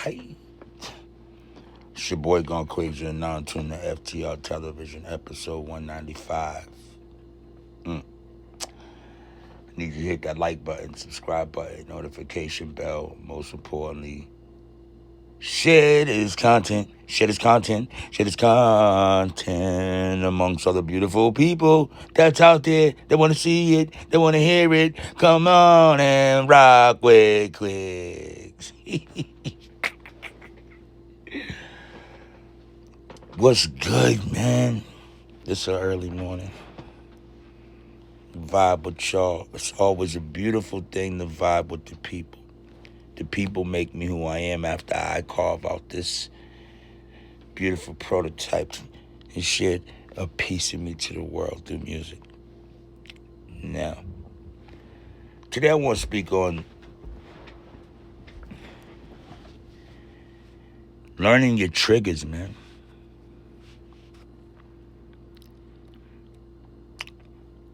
right. It's your boy Gone Crazy and now tuned to F.T.R. Television, episode 195. Need you to hit that like button, subscribe button, notification bell. Most importantly, shit is content. Shit is content. Shit is content amongst other beautiful people that's out there. They want to see it. They want to hear it. Come on and rock with clicks. What's good, man? It's an early morning. Vibe with y'all. It's always a beautiful thing to vibe with the people. The people make me who I am after I carve out this beautiful prototype and share a piece of me to the world through music. Now, today I want to speak on learning your triggers, man.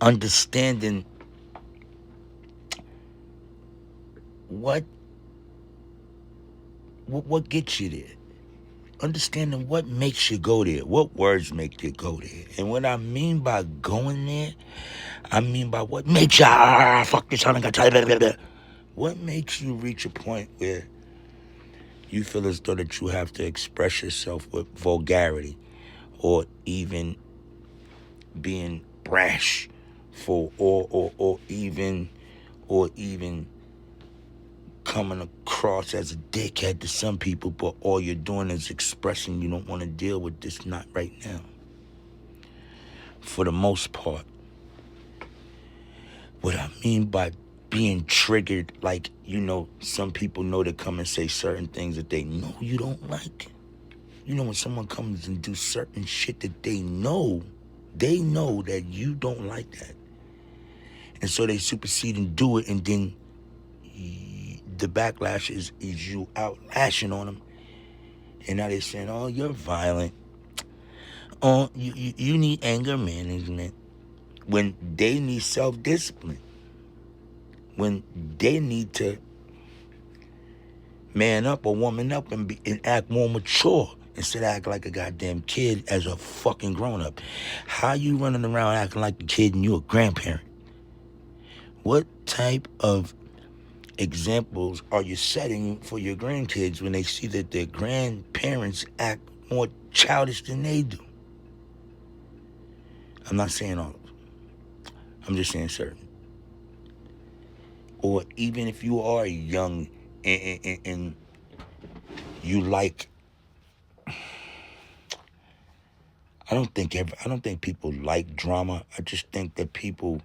Understanding what gets you there. Understanding what makes you go there. What words make you go there. And what I mean by going there, I mean by what makes you fuck this. What makes you reach a point where you feel as though that you have to express yourself with vulgarity or even being brash for or even coming across as a dickhead to some people, but all you're doing is expressing you don't want to deal with this, not right now. For the most part, what I mean by being triggered, like, some people know to come and say certain things that they know you don't like. When someone comes and do certain shit that they know that you don't like that. And so they supersede and do it, and then the backlash is you out lashing on them. And now they're saying, oh, you're violent. Oh, you need anger management. When they need self-discipline. When they need to man up or woman up and act more mature instead of act like a goddamn kid as a fucking grown-up. How you running around acting like a kid and you a grandparent? What type of examples are you setting for your grandkids when they see that their grandparents act more childish than they do? I'm not saying all of them. I'm just saying certain. Or even if you are young and you like, I don't think people like drama. I just think that people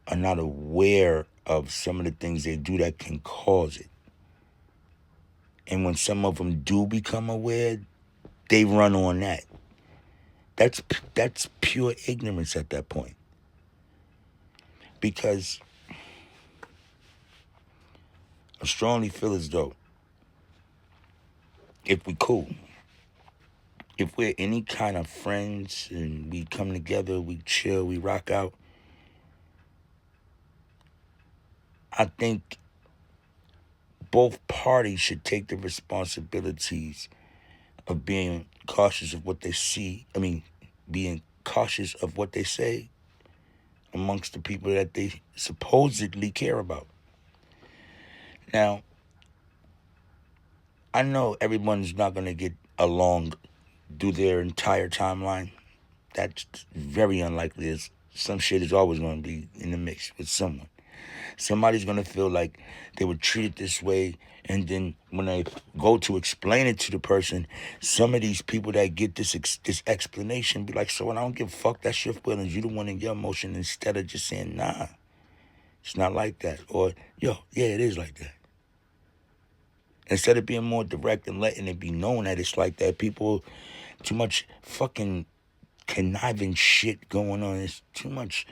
are not aware of some of the things they do that can cause it. And when some of them do become aware, they run on that. That's pure ignorance at that point. Because I strongly feel as though if we cool, if we're any kind of friends and we come together, we chill, we rock out, I think both parties should take the responsibilities of being cautious of what they see. Being cautious of what they say amongst the people that they supposedly care about. Now, I know everyone's not going to get along through their entire timeline. That's very unlikely. Some shit is always going to be in the mix with someone. Somebody's going to feel like they were treated this way, and then when they go to explain it to the person, some of these people that get this explanation be like, so I don't give a fuck, that's your feelings, you the one in your emotion, instead of just saying, nah, it's not like that. Or, yo, yeah, it is like that. Instead of being more direct and letting it be known that it's like that, people, too much fucking conniving shit going on. It's too much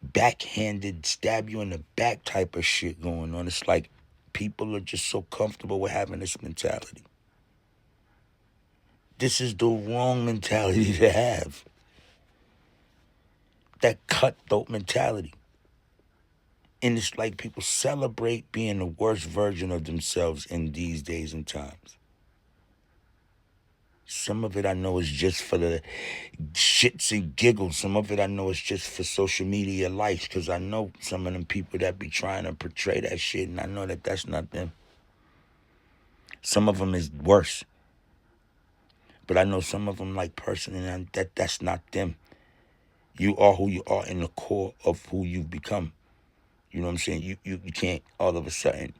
backhanded, stab you in the back type of shit going on. It's like people are just so comfortable with having this mentality. This is the wrong mentality to have. That cutthroat mentality. And it's like people celebrate being the worst version of themselves in these days and times. Some of it I know is just for the shits and giggles. Some of it I know is just for social media likes, because I know some of them people that be trying to portray that shit, and I know that that's not them. Some of them is worse. But I know some of them like personally, and that's not them. You are who you are in the core of who you've become. You know what I'm saying? You can't all of a sudden.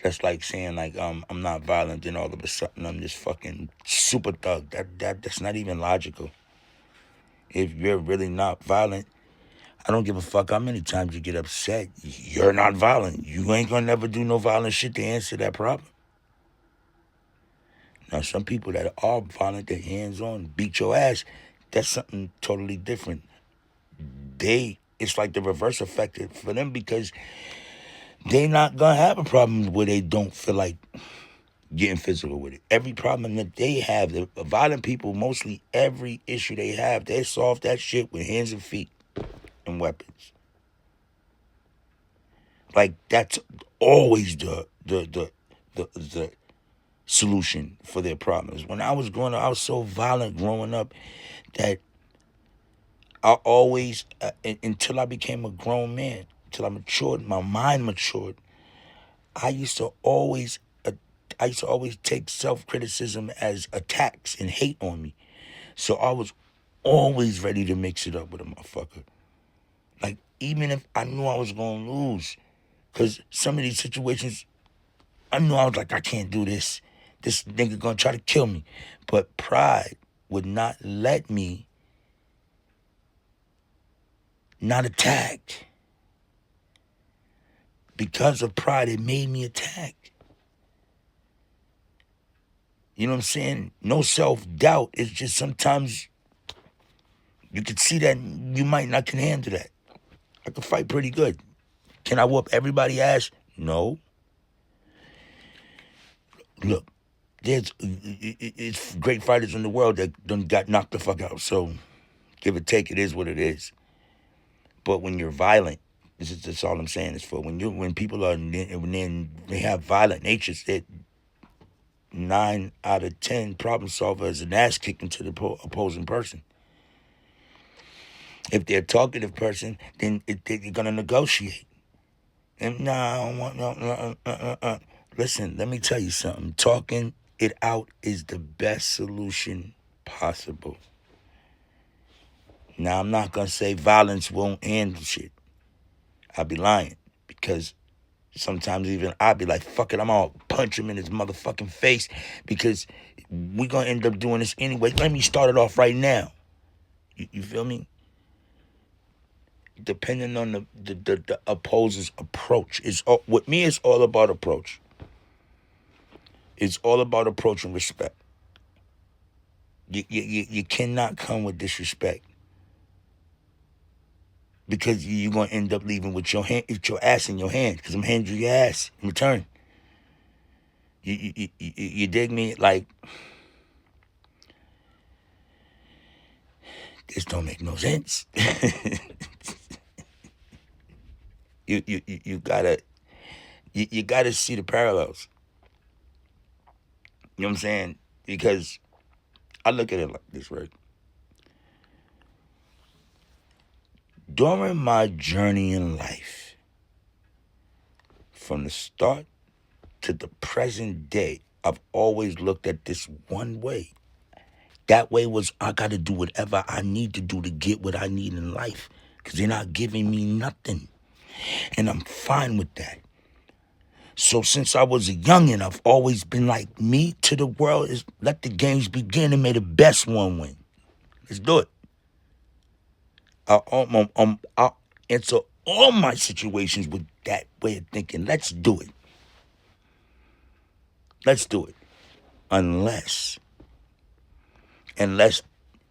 That's like saying like I'm not violent, then all of a sudden I'm this fucking super thug. That's not even logical. If you're really not violent, I don't give a fuck how many times you get upset. You're not violent. You ain't gonna never do no violent shit to answer that problem. Now some people that are violent, they're hands on, beat your ass. That's something totally different. It's like the reverse effect for them, because they not gonna have a problem where they don't feel like getting physical with it. Every problem that they have, the violent people, mostly every issue they have, they solve that shit with hands and feet and weapons. Like that's always the solution for their problems. When I was growing up, I was so violent growing up that I always, until I became a grown man, until I matured, my mind matured, I used to always, I used to always take self-criticism as attacks and hate on me. So I was always ready to mix it up with a motherfucker. Like, even if I knew I was going to lose. Because some of these situations, I knew I was like, I can't do this. This nigga going to try to kill me. But pride would not let me not attack. Because of pride, it made me attack. You know what I'm saying? No self-doubt. It's just sometimes you can see that you might not can handle that. I can fight pretty good. Can I whoop everybody's ass? No. Look, it's great fighters in the world that done got knocked the fuck out. So, give or take, it is what it is. But when you're violent, that's all I'm saying is for when people are when they have violent natures, that 9 out of 10 problem solver is an ass kicking to the opposing person. If they're a talkative person, then they're gonna negotiate. And no. Listen, let me tell you something. Talking it out is the best solution possible. Now, I'm not going to say violence won't handle shit. I'll be lying, because sometimes even I'll be like, fuck it, I'm going to punch him in his motherfucking face, because we're going to end up doing this anyway. Let me start it off right now. You feel me? Depending on the opposer's approach. With me, it's all about approach. It's all about approach and respect. You cannot come with disrespect, because you're gonna end up leaving with your ass in your hand, because I'm handing you your ass in return. You dig me? Like, this don't make no sense. You gotta see the parallels. You know what I'm saying? Because I look at it like this, right? During my journey in life, from the start to the present day, I've always looked at this one way. That way was, I got to do whatever I need to do to get what I need in life, because they're not giving me nothing. And I'm fine with that. So since I was a youngin', I've always been like, me to the world is let the games begin and may the best one win. Let's do it. I'll answer all my situations with that way of thinking. Let's do it. Let's do it. Unless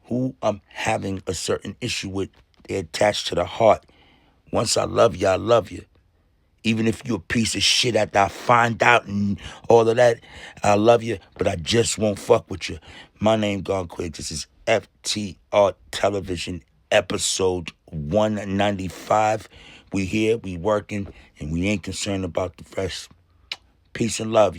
who I'm having a certain issue with, they're attached to the heart. Once I love you, I love you. Even if you're a piece of shit after I find out and all of that, I love you, but I just won't fuck with you. My name Gone Quick. This is F.T.R. Television, episode 195. We here, we working, and we ain't concerned about the rest. Peace and love.